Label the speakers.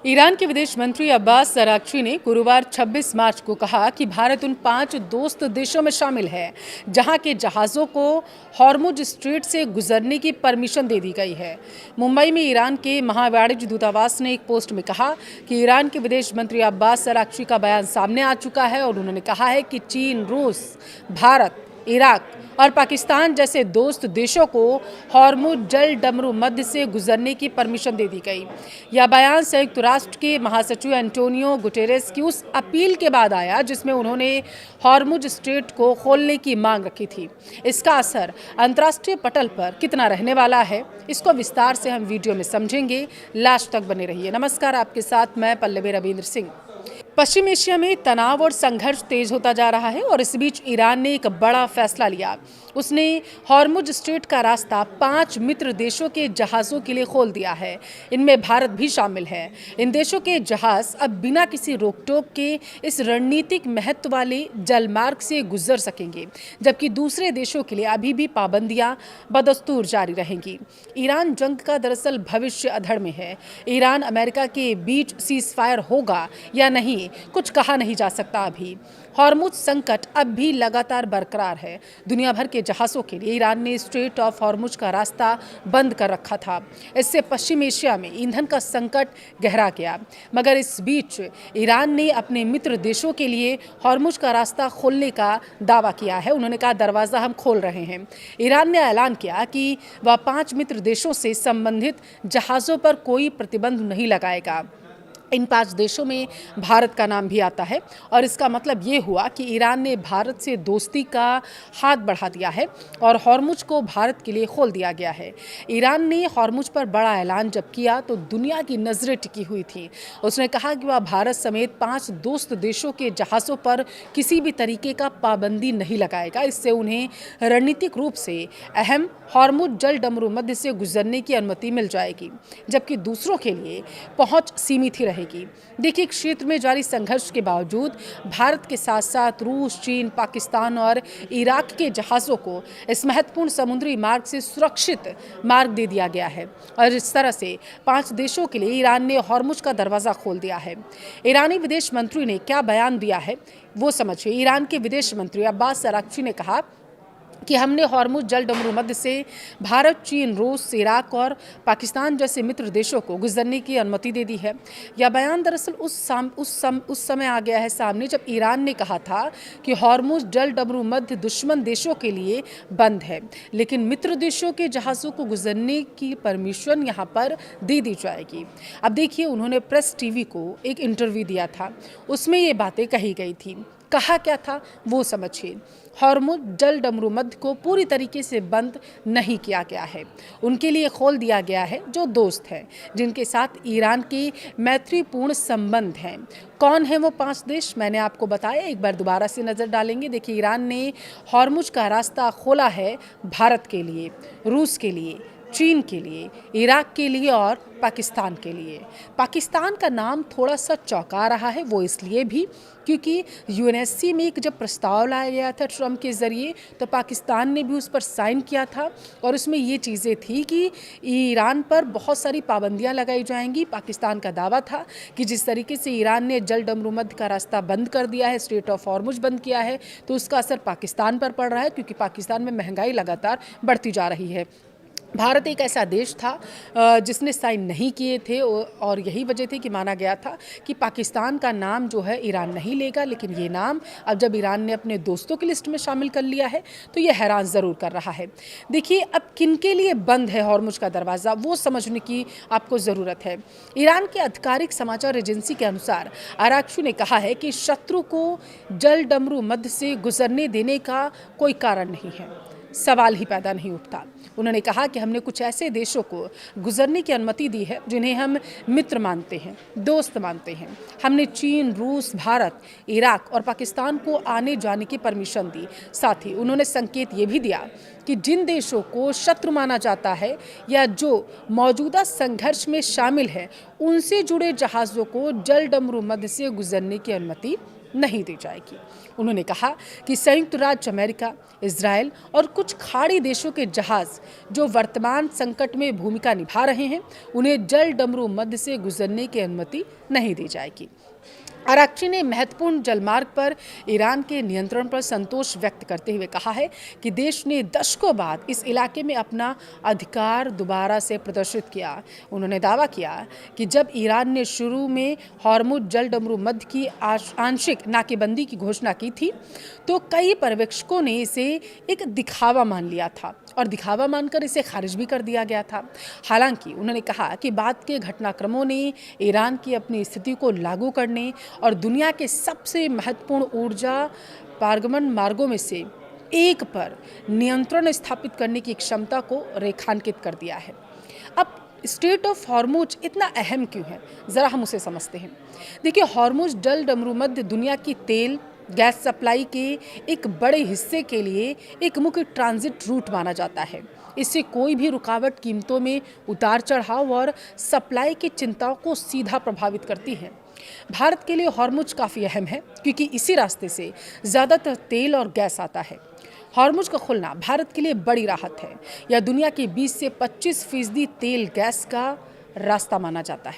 Speaker 1: Iran के विदेश मंत्री अब्बास अराक्ची ने गुरुवार 26 मार्च को कहा कि भारत उन 5 दोस्त देशों में शामिल है जहां के जहाज़ों को हॉर्मुज स्ट्रेट से गुजरने की परमिशन दे दी गई है। मुंबई में ईरान के महावाणिज्य दूतावास ने एक पोस्ट में कहा कि ईरान के विदेश मंत्री अब्बास अराक्ची का बयान सामने आ चुका है और उन्होंने कहा है कि चीन, रूस, भारत, इराक और पाकिस्तान जैसे दोस्त देशों को हॉर्मुज जल डमरू मध्य से गुजरने की परमिशन दे दी गई। यह बयान संयुक्त राष्ट्र के महासचिव एंटोनियो गुटेरेस की उस अपील के बाद आया जिसमें उन्होंने हॉर्मुज स्ट्रेट को खोलने की मांग रखी थी। इसका असर अंतर्राष्ट्रीय पटल पर कितना रहने वाला है, इसको विस्तार से हम वीडियो में समझेंगे। लास्ट तक बने रहिए। नमस्कार, आपके साथ मैं पल्लवी रविंद्र सिंह। पश्चिम एशिया में तनाव और संघर्ष तेज होता जा रहा है और इस बीच ईरान ने एक बड़ा फैसला लिया। उसने हॉर्मुज स्ट्रेट का रास्ता 5 मित्र देशों के जहाज़ों के लिए खोल दिया है। इनमें भारत भी शामिल है। इन देशों के जहाज़ अब बिना किसी रोक टोक के इस रणनीतिक महत्व वाले जलमार्ग से गुजर सकेंगे, जबकि दूसरे देशों के लिए अभी भी पाबंदियां बदस्तूर जारी रहेंगी। ईरान जंग का दरअसल भविष्य अधर में है। ईरान अमेरिका के बीच सीज फायर होगा या नहीं, कुछ कहा नहीं जा सकता। अभी हॉर्मुज संकट अब भी लगातार बरकरार है। दुनिया भर के जहाज़ों के लिए ईरान ने स्ट्रेट ऑफ हॉर्मुज का रास्ता बंद कर रखा था। इससे पश्चिम एशिया में ईंधन का संकट गहरा गया। मगर इस बीच ईरान ने अपने मित्र देशों के लिए हॉर्मुज का रास्ता खोलने का दावा किया है। उन्होंने कहा, दरवाज़ा हम खोल रहे हैं। ईरान ने ऐलान किया कि वह 5 मित्र देशों से संबंधित जहाज़ों पर कोई प्रतिबंध नहीं लगाएगा। इन 5 देशों में भारत का नाम भी आता है और इसका मतलब ये हुआ कि ईरान ने भारत से दोस्ती का हाथ बढ़ा दिया है और हॉर्मुज को भारत के लिए खोल दिया गया है। ईरान ने हॉर्मुज पर बड़ा ऐलान जब किया तो दुनिया की नज़रें टिकी हुई थी। उसने कहा कि वह भारत समेत 5 दोस्त देशों के जहाज़ों पर किसी भी तरीके का पाबंदी नहीं लगाएगा। इससे उन्हें रणनीतिक रूप से अहम हॉर्मुज जल डमरू मध्य से गुजरने की अनुमति मिल जाएगी, जबकि दूसरों के लिए पहुंच सीमित ही रहेगी। देखिए, क्षेत्र में जारी संघर्ष के बावजूद भारत के साथ साथ रूस, चीन, पाकिस्तान और इराक के जहाज़ों को इस महत्वपूर्ण समुद्री मार्ग से सुरक्षित मार्ग दे दिया गया है और इस तरह से 5 देशों के लिए ईरान ने हॉर्मुज का दरवाज़ा खोल दिया है। ईरानी विदेश मंत्री ने क्या बयान दिया है वो समझिए। ईरान के विदेश मंत्री अब्बास अराक्ची ने कहा कि हमने हॉर्मुज जल डमरू मध्य से भारत, चीन, रूस, इराक और पाकिस्तान जैसे मित्र देशों को गुजरने की अनुमति दे दी है। यह बयान दरअसल उस समय आ गया है सामने जब ईरान ने कहा था कि हॉर्मुज जल डमरू मध्य दुश्मन देशों के लिए बंद है, लेकिन मित्र देशों के जहाज़ों को गुजरने की परमिशन यहाँ पर दे दी जाएगी। अब देखिए, उन्होंने प्रेस टीवी को एक इंटरव्यू दिया था, उसमें ये बातें कही गई थी। कहा क्या था वो समझिए। हॉर्मुज जल डमरू मध्य को पूरी तरीके से बंद नहीं किया गया है। उनके लिए खोल दिया गया है जो दोस्त हैं, जिनके साथ ईरान के मैत्रीपूर्ण संबंध हैं। कौन है वो 5 देश? मैंने आपको बताया, एक बार दोबारा से नज़र डालेंगे। देखिए, ईरान ने हॉर्मुज का रास्ता खोला है भारत के लिए, रूस के लिए, चीन के लिए, इराक के लिए और पाकिस्तान के लिए। पाकिस्तान का नाम थोड़ा सा चौंका रहा है, वो इसलिए भी क्योंकि यूएनएससी में एक जब प्रस्ताव लाया गया था ट्रंप के ज़रिए तो पाकिस्तान ने भी उस पर साइन किया था और उसमें ये चीज़ें थी कि ईरान पर बहुत सारी पाबंदियां लगाई जाएंगी। पाकिस्तान का दावा था कि जिस तरीके से ईरान ने जल डमरू मध्य का रास्ता बंद कर दिया है, स्ट्रेट ऑफ हॉर्मुज बंद किया है, तो उसका असर पाकिस्तान पर पड़ रहा है क्योंकि पाकिस्तान में महंगाई लगातार बढ़ती जा रही है। भारत एक ऐसा देश था जिसने साइन नहीं किए थे और यही वजह थी कि माना गया था कि पाकिस्तान का नाम जो है ईरान नहीं लेगा, लेकिन ये नाम अब जब ईरान ने अपने दोस्तों की लिस्ट में शामिल कर लिया है तो ये हैरान ज़रूर कर रहा है। देखिए, अब किनके लिए बंद है हॉर्मुज का दरवाज़ा वो समझने की आपको ज़रूरत है। ईरान की आधिकारिक समाचार एजेंसी के अनुसार अराक्ची ने कहा है कि शत्रु को जल डमरू मध्य से गुजरने देने का कोई कारण नहीं है, सवाल ही पैदा नहीं उठता। उन्होंने कहा कि हमने कुछ ऐसे देशों को गुजरने की अनुमति दी है जिन्हें हम मित्र मानते हैं, दोस्त मानते हैं। हमने चीन, रूस, भारत, इराक और पाकिस्तान को आने जाने की परमिशन दी। साथ ही उन्होंने संकेत ये भी दिया कि जिन देशों को शत्रु माना जाता है या जो मौजूदा संघर्ष में शामिल है, उनसे जुड़े जहाज़ों को जल डमरू मध्य से गुजरने की अनुमति नहीं दी जाएगी। उन्होंने कहा कि संयुक्त राज्य अमेरिका, इजराइल और कुछ खाड़ी देशों के जहाज जो वर्तमान संकट में भूमिका निभा रहे हैं, उन्हें जल डमरू मध्य से गुजरने की अनुमति नहीं दी जाएगी। आरक्षी ने महत्वपूर्ण जलमार्ग पर ईरान के नियंत्रण पर संतोष व्यक्त करते हुए कहा है कि देश ने दशकों बाद इस इलाके में अपना अधिकार दोबारा से प्रदर्शित किया। उन्होंने दावा किया कि जब ईरान ने शुरू में हॉर्मुज जल डमरू मध्य की आंशिक नाकेबंदी की घोषणा की थी, तो कई पर्यवेक्षकों ने इसे एक दिखावा मान लिया था और दिखावा मानकर इसे खारिज भी कर दिया गया था। हालांकि उन्होंने कहा कि बाद के घटनाक्रमों ने ईरान की अपनी स्थिति को लागू करने और दुनिया के सबसे महत्वपूर्ण ऊर्जा पारगमन मार्गों में से एक पर नियंत्रण स्थापित करने की क्षमता को रेखांकित कर दिया है। अब स्ट्रेट ऑफ हॉर्मुज इतना अहम क्यों है, ज़रा हम उसे समझते हैं। देखिए, हॉर्मुज जल डमरू मध्य दुनिया की तेल गैस सप्लाई के एक बड़े हिस्से के लिए एक मुख्य ट्रांजिट रूट माना जाता है। इससे कोई भी रुकावट कीमतों में उतार चढ़ाव और सप्लाई की चिंताओं को सीधा प्रभावित करती है। भारत के लिए हॉर्मुज काफ़ी अहम है क्योंकि इसी रास्ते से ज़्यादातर तेल और गैस आता है। हॉर्मुज का खुलना भारत के लिए बड़ी राहत है। यह दुनिया के 20 से 25% तेल गैस का रास्ता माना जाता है।